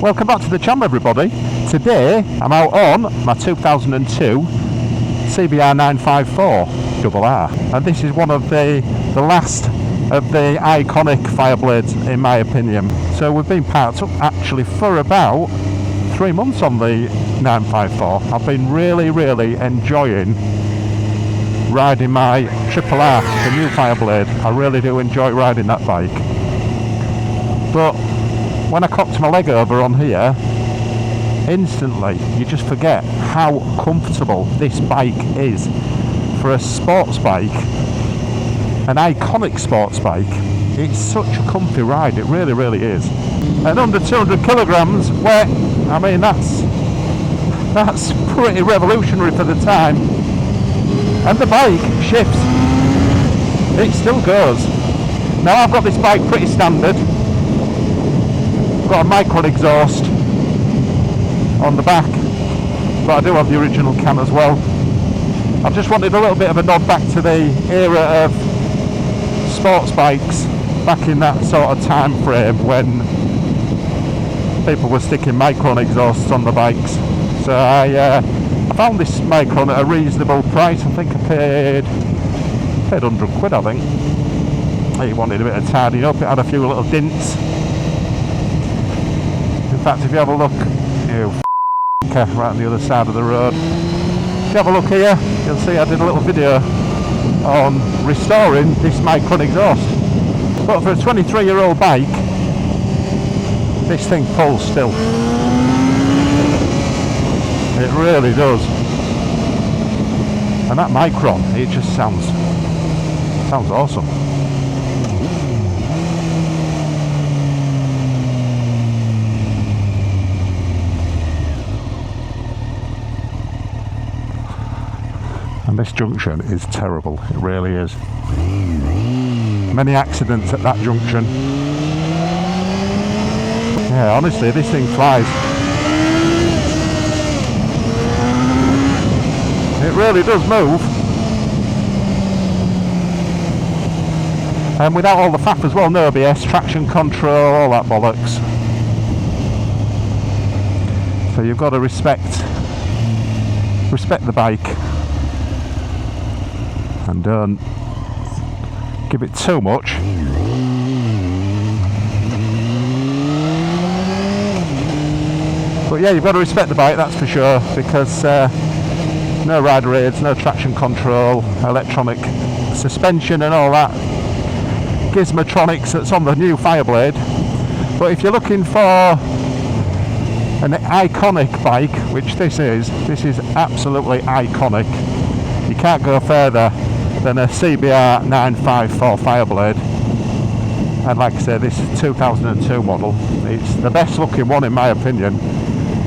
Welcome back to the channel, everybody. Today I'm out on my 2002 CBR954RR, and this is one of the last of the iconic Fireblades in my opinion. So we've been parked up actually for about 3 months on the 954. I've been really enjoying riding my RR, the new Fireblade. I really do enjoy riding that bike. But when I cocked my leg over on here, instantly you just forget how comfortable this bike is. For a sports bike, an iconic sports bike, it's such a comfy ride, it really is. And under 200 kilograms, well, I mean that's pretty revolutionary for the time. And the bike shifts, it still goes. Now I've got this bike pretty standard. Got a micron exhaust on the back, but I do have the original can as well. I've just wanted a little bit of a nod back to the era of sports bikes, back in that sort of time frame when people were sticking micron exhausts on the bikes. So I found this micron at a reasonable price. I think I paid 100 quid, I think. It wanted a bit of tidying up, it had a few little dints. In fact, if you have a look, right on the other side of the road, if you have a look here, you'll see I did a little video on restoring this micron exhaust. But for a 23-year-old bike, this thing pulls still. It really does. And that micron, it just sounds awesome. And this junction is terrible, it really is. Many accidents at that junction. Yeah, honestly, this thing flies. It really does move. And without all the faff as well, no ABS, traction control, all that bollocks. So you've got to respect the bike. And don't give it too much. But yeah, you've got to respect the bike, that's for sure, because no rider aids, no traction control, electronic suspension and all that gizmotronics that's on the new Fireblade. But if you're looking for an iconic bike, which this is absolutely iconic. You can't go further than a CBR954 Fireblade, and like I said, this 2002 model, it's the best looking one in my opinion.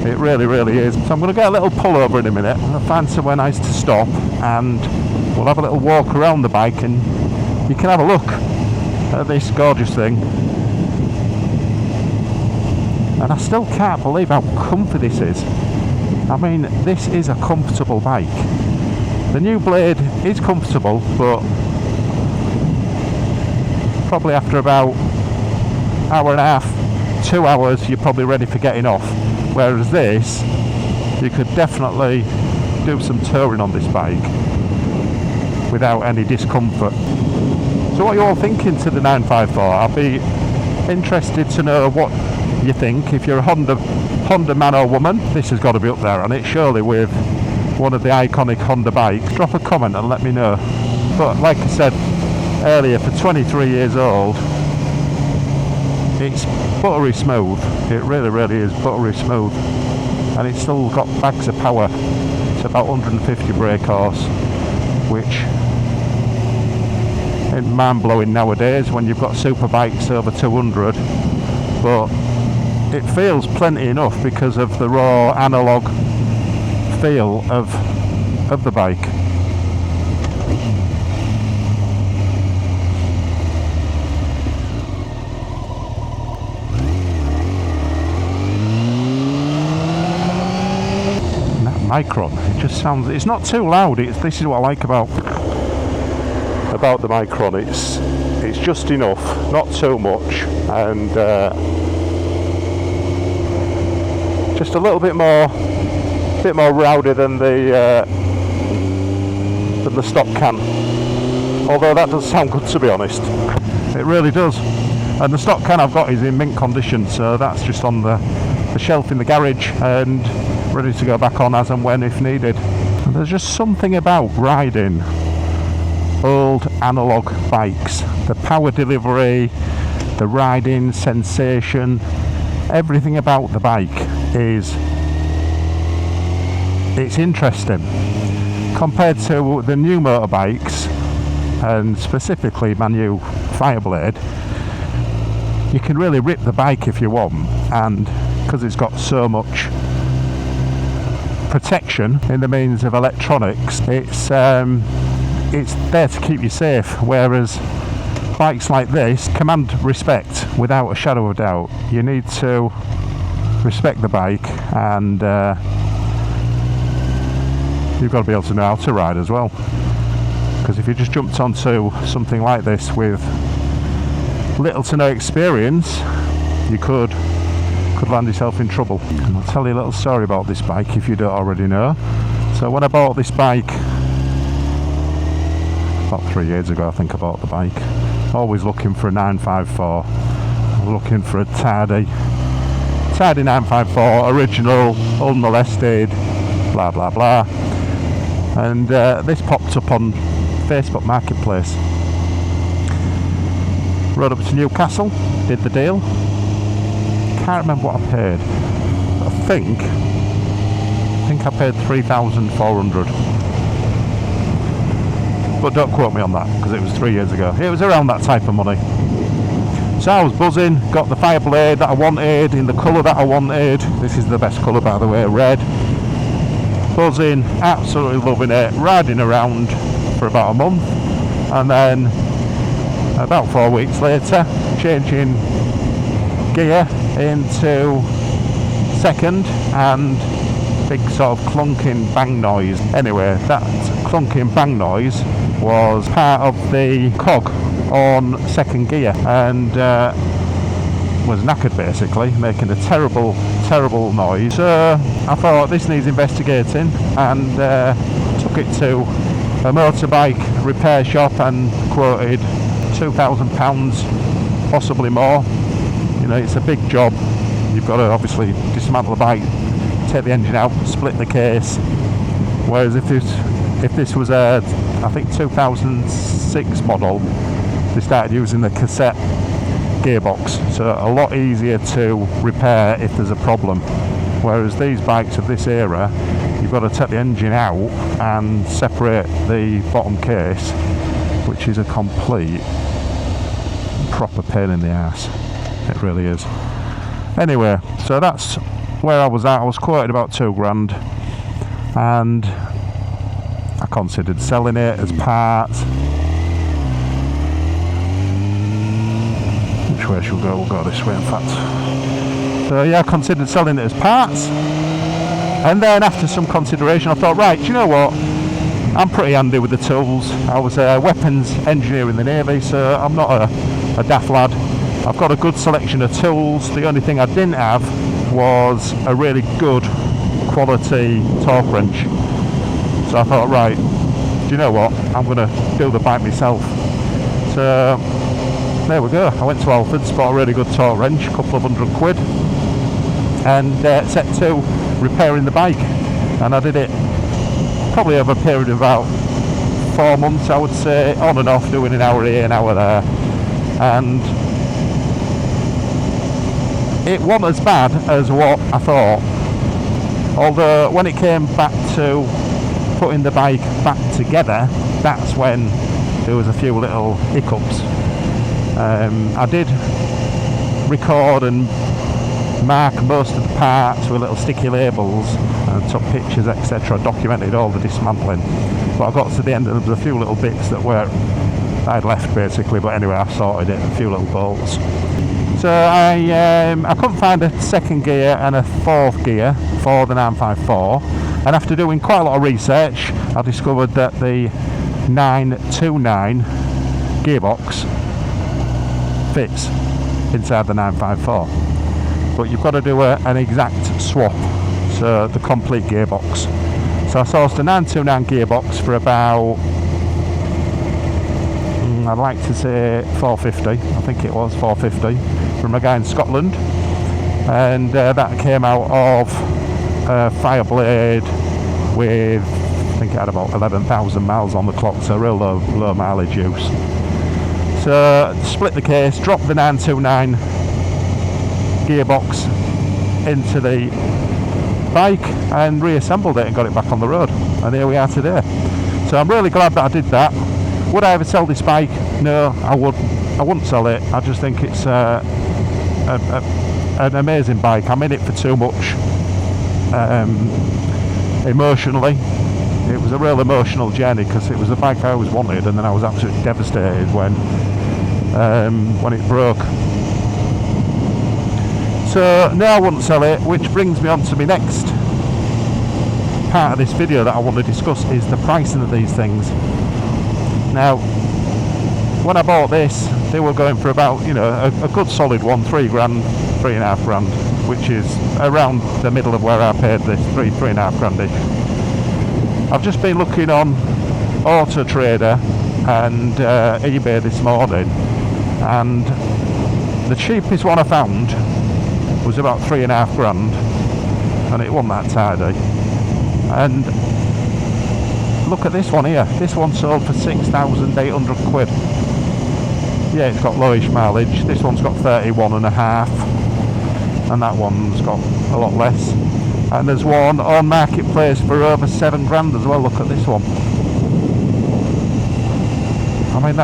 It really is. So I'm going to get a little pull over in a minute. I'm going to find somewhere nice to stop, and we'll have a little walk around the bike, and you can have a look at this gorgeous thing. And I still can't believe how comfy this is. I mean, this is a comfortable bike. The new Blade is comfortable, but probably after about hour and a half, 2 hours, you're probably ready for getting off. Whereas this, you could definitely do some touring on this bike without any discomfort. So what are you all thinking to the 954? I'll be interested to know what you think. If you're a Honda man or woman, this has got to be up there, and it's surely with one of the iconic Honda bikes. Drop a comment and let me know. But like I said earlier, for 23 years old, it's buttery smooth. It really is buttery smooth, and it's still got bags of power. It's about 150 brake horse, which ain't mind-blowing nowadays when you've got superbikes over 200, but it feels plenty enough because of the raw analog feel of the bike. And that micron, it just sounds, it's not too loud. This is what I like about the micron. It's just enough, not too much, and just a little bit more rowdy than the stock can. Although that does sound good, to be honest. It really does. And the stock can I've got is in mint condition, so that's just on the shelf in the garage and ready to go back on as and when if needed. And there's just something about riding old analog bikes. The power delivery, the riding sensation, everything about the bike it's interesting. Compared to the new motorbikes, and specifically my new Fireblade, you can really rip the bike if you want, and because it's got so much protection in the means of electronics, it's there to keep you safe, whereas bikes like this command respect without a shadow of doubt. You need to respect the bike, and you've got to be able to know how to ride as well, because if you just jumped onto something like this with little to no experience, you could land yourself in trouble. And I'll tell you a little story about this bike if you don't already know. So when I bought this bike about 3 years ago, I think I bought the bike, always looking for a 954, looking for a tidy 954, original, unmolested, blah blah blah. And this popped up on Facebook Marketplace. Rode up to Newcastle, did the deal. Can't remember what I paid. I think I paid 3,400. But don't quote me on that, because it was 3 years ago. It was around that type of money. So I was buzzing, got the Fireblade that I wanted, in the colour that I wanted. This is the best colour, by the way, red. Buzzing, absolutely loving it, riding around for about a month, and then about 4 weeks later, changing gear into second, and big sort of clunking bang noise. Anyway, that clunking bang noise was part of the cog on second gear, and was knackered basically, making a terrible noise. So I thought this needs investigating, and took it to a motorbike repair shop and quoted £2,000, possibly more. You know, it's a big job. You've got to obviously dismantle the bike, take the engine out, split the case. Whereas if this was a, I think 2006 model, they started using the cassette gearbox, so a lot easier to repair if there's a problem. Whereas these bikes of this era, you've got to take the engine out and separate the bottom case, which is a complete proper pain in the ass. It really is. Anyway, so that's where I was at. I was quoted about £2,000, and I considered selling it as parts. Which way should we go? We'll go this way, in fact. So yeah, I considered selling it as parts, and then after some consideration I thought, right, do you know what, I'm pretty handy with the tools. I was a weapons engineer in the Navy, so I'm not a daft lad. I've got a good selection of tools. The only thing I didn't have was a really good quality torque wrench. So I thought, right, do you know what, I'm going to build a bike myself. So there we go. I went to Alfred's, bought a really good torque wrench, a couple of £100, and set to repairing the bike. And I did it probably over a period of about 4 months, I would say, on and off, doing an hour here, an hour there. And it wasn't as bad as what I thought. Although when it came back to putting the bike back together, that's when there was a few little hiccups. I did record and mark most of the parts with little sticky labels and took pictures, etc. Documented all the dismantling. But I got to the end and there was a few little bits that I'd left basically, but anyway, I sorted it, a few little bolts. So I couldn't find a second gear and a fourth gear for the 954, and after doing quite a lot of research, I discovered that the 929 gearbox fits inside the 954. but you've got to do an exact swap, so the complete gearbox. So I sourced a 929 gearbox for about, I'd like to say 450, I think it was 450, from a guy in Scotland, and that came out of Fireblade with, I think it had about 11,000 miles on the clock, so real low mileage use. So split the case, dropped the 929 gearbox into the bike and reassembled it and got it back on the road, and here we are today. So I'm really glad that I did that. Would I ever sell this bike? No, I wouldn't sell it. I just think it's an amazing bike. I'm in it for too much emotionally. It was a real emotional journey because it was a bike I always wanted, and then I was absolutely devastated when it broke. So no, I wouldn't sell it, which brings me on to my next part of this video that I want to discuss, is the pricing of these things. Now, when I bought this, they were going for about, you know, a good solid one, 3 grand, 3.5 grand, which is around the middle of where I paid this, 3.5 grandish. I've just been looking on Auto Trader and eBay this morning, and the cheapest one I found was about 3.5 grand, and it wasn't that tidy. And look at this one here. This one sold for 6,800 quid. Yeah, it's got lowish mileage. This one's got 31.5, and that one's got a lot less. And there's one on Marketplace for over 7 grand as well. Look at this one. I mean,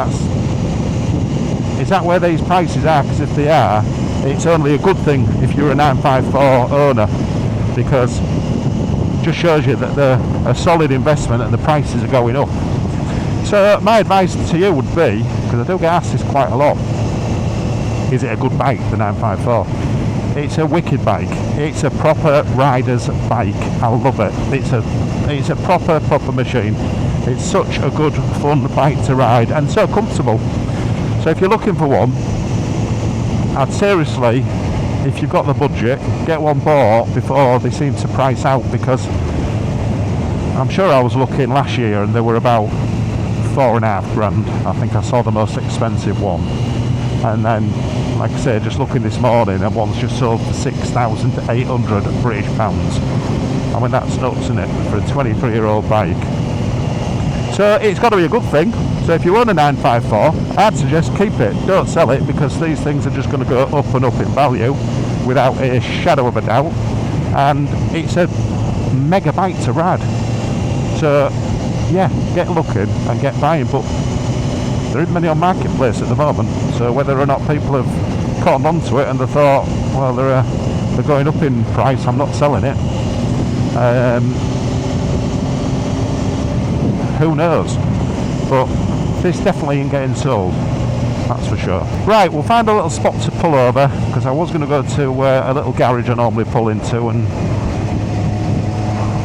is that where these prices are? Because if they are, it's only a good thing if you're a 954 owner, because it just shows you that they're a solid investment and the prices are going up. So my advice to you would be, because I do get asked this quite a lot, is it a good bike, the 954? It's a wicked bike. It's a proper rider's bike. I love it. It's a proper machine. It's such a good, fun bike to ride, and so comfortable. So if you're looking for one, I'd seriously, if you've got the budget, get one bought before they seem to price out, because I'm sure I was looking last year and they were about 4.5 grand. I think I saw the most expensive one. And then, like I say, just looking this morning, and one's just sold for 6,800 British pounds. I mean, that's nuts, isn't it, for a 23-year-old bike? So it's got to be a good thing. So if you own a 954, I'd suggest keep it. Don't sell it, because these things are just going to go up and up in value without a shadow of a doubt. And it's a mega bike to ride. So yeah, get looking and get buying, but there isn't many on Marketplace at the moment. So whether or not people have caught on to it and they thought, well, they're going up in price, I'm not selling it. Who knows? But this definitely ain't getting sold, that's for sure. Right, we'll find a little spot to pull over, because I was going to go to a little garage I normally pull into, and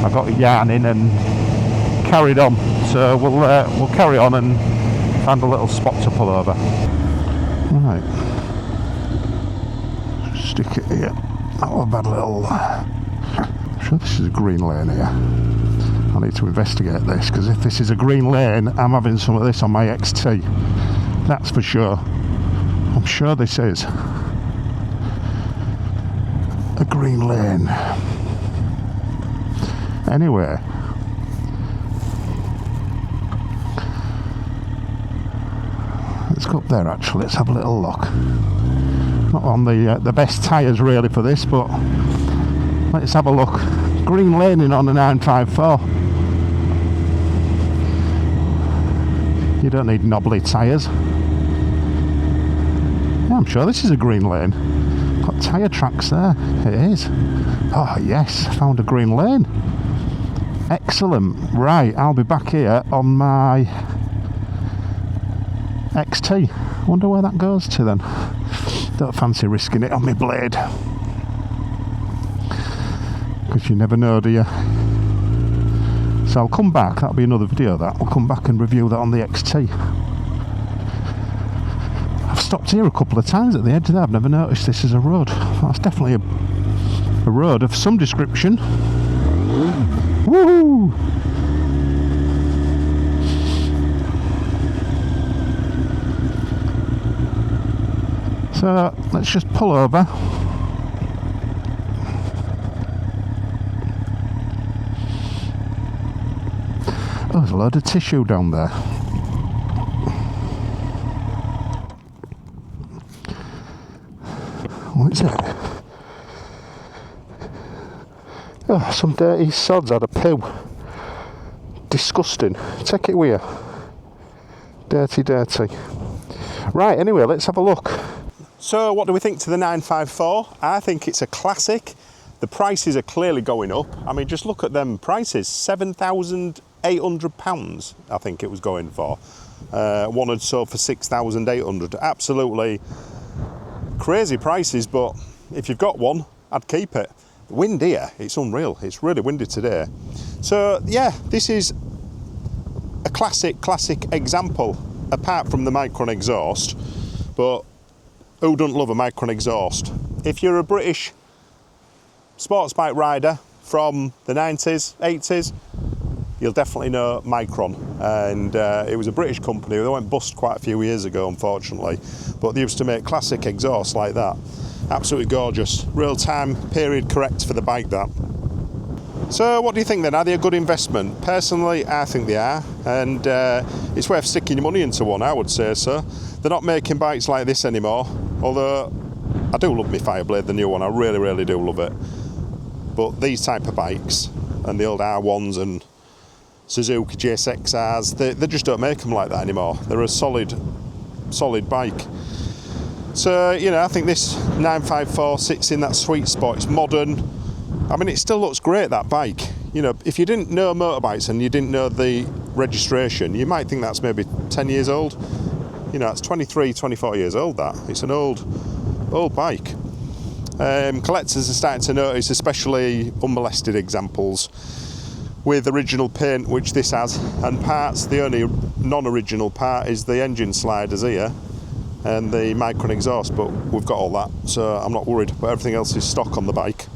I got yarning and carried on. So we'll carry on and find a little spot to pull over. Right, stick it here. Oh, I've had a little. I'm sure this is a green lane here. I need to investigate this, because if this is a green lane, I'm having some of this on my XT. That's for sure. I'm sure this is a green lane. Anyway, let's go up there. Actually, let's have a little look. Not on the best tyres really for this, but let's have a look. Green laning on a 954. You don't need knobbly tyres. Yeah, I'm sure this is a green lane. Got tyre tracks there. It is. Oh yes, found a green lane. Excellent. Right, I'll be back here on my XT. Wonder where that goes to then. Don't fancy risking it on my blade, because you never know, do you? So I'll come back. That'll be another video. That I'll come back and review that on the XT. I've stopped here a couple of times at the edge there. I've never noticed this as a road. That's definitely a road of some description. Woohoo! So let's just pull over. Oh, there's a load of tissue down there. What is it? Oh, some dirty sods had a poo. Disgusting. Take it with you. Dirty, dirty. Right, anyway, let's have a look. So, what do we think to the 954? I think it's a classic. The prices are clearly going up. I mean, just look at them prices. £7,800, I think it was going for. One had sold for 6,800. Absolutely crazy prices, but if you've got one, I'd keep it. The wind here, it's unreal. It's really windy today. So, yeah, this is a classic example, apart from the Micron exhaust. But who doesn't love a Micron exhaust? If you're a British sports bike rider from the 90s, 80s, you'll definitely know Micron. And it was a British company. They went bust quite a few years ago, unfortunately. But they used to make classic exhausts like that. Absolutely gorgeous. Real time, period correct for the bike, that. So what do you think then? Are they a good investment? Personally, I think they are. And it's worth sticking your money into one, I would say so. They're not making bikes like this anymore. Although, I do love my Fireblade, the new one. I really, really do love it. But these type of bikes, and the old R1s and Suzuki JSXRs, they just don't make them like that anymore. They're a solid bike. So, you know, I think this 954 sits in that sweet spot. It's modern. I mean, it still looks great, that bike. You know, if you didn't know motorbikes and you didn't know the registration, you might think that's maybe 10 years old. You know, it's 23, 24 years old, that. It's an old bike. Collectors are starting to notice, especially unmolested examples with original paint, which this has, and parts. The only non-original part is the engine sliders here and the Micron exhaust, but we've got all that, so I'm not worried. But everything else is stock on the bike.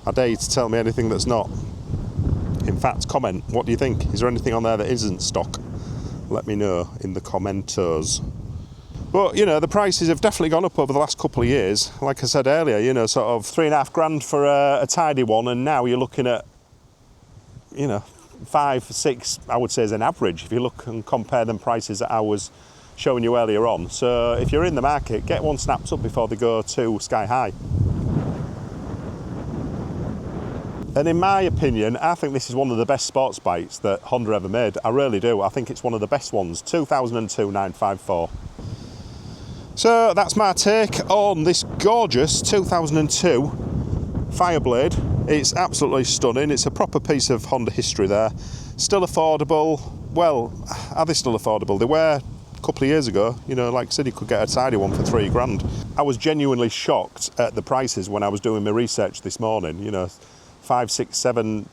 I dare you to tell me anything that's not. In fact, comment. What do you think? Is there anything on there that isn't stock? Let me know in the commenters. But, you know, the prices have definitely gone up over the last couple of years. Like I said earlier, you know, sort of £3,500 for a tidy one, and now you're looking at, you know, 5, 6, I would say, as an average, if you look and compare them prices that I was showing you earlier on. So if you're in the market, get one snapped up before they go too sky high. And in my opinion, I think this is one of the best sports bikes that Honda ever made. I really do. I think it's one of the best ones. 2002 954. So that's my take on this gorgeous 2002 Fireblade. It's absolutely stunning. It's a proper piece of Honda history there. Still affordable. Well, are they still affordable? They were a couple of years ago. You know, like I said, you could get a tidy one for £3,000. I was genuinely shocked at the prices when I was doing my research this morning. You know, 5, 6, 7,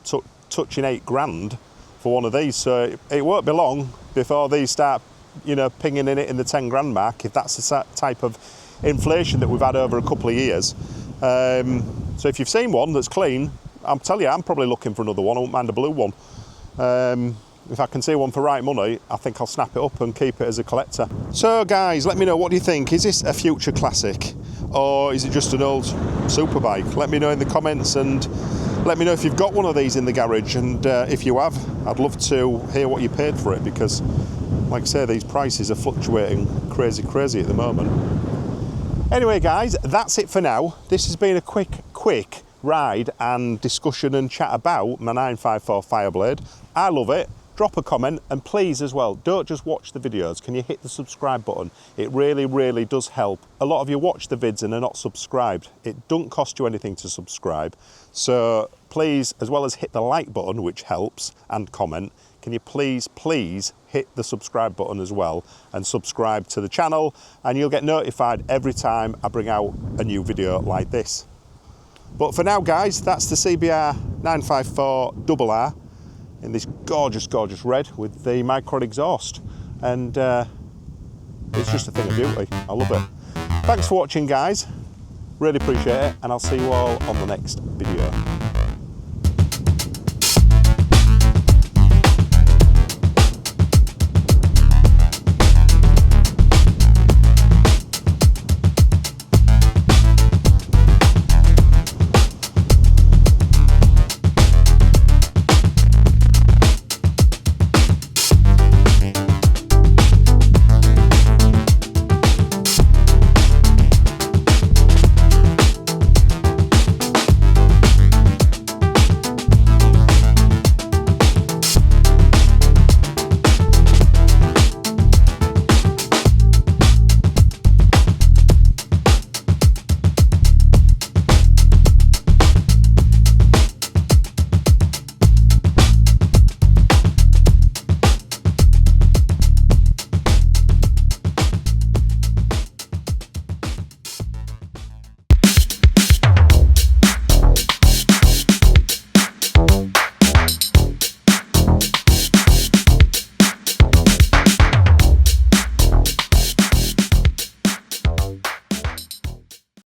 touching £8,000 for one of these. So it won't be long before these start, you know, pinging in it in the £10,000 mark, if that's the type of inflation that we've had over a couple of years. So if you've seen one that's clean, I'll tell you, I'm probably looking for another one. I won't mind a blue one. If I can see one for right money, I think I'll snap it up and keep it as a collector. So guys, let me know, what do you think? Is this a future classic, or is it just an old superbike? Let me know in the comments, and let me know if you've got one of these in the garage, and if you have, I'd love to hear what you paid for it, because like I say, these prices are fluctuating crazy at the moment. Anyway guys, that's it for now. This has been a quick ride and discussion and chat about my 954 Fireblade. I love it. Drop a comment, and please as well, don't just watch the videos. Can you hit the subscribe button? It really does help. A lot of you watch the vids and are not subscribed. It doesn't cost you anything to subscribe. So please, as well as hit the like button, which helps, and comment, can you please hit the subscribe button as well, and subscribe to the channel, and you'll get notified every time I bring out a new video like this. But for now guys, that's the CBR954RR in this gorgeous red with the Micron exhaust, and it's just a thing of beauty. I love it. Thanks for watching, guys. Really appreciate it, and I'll see you all on the next video.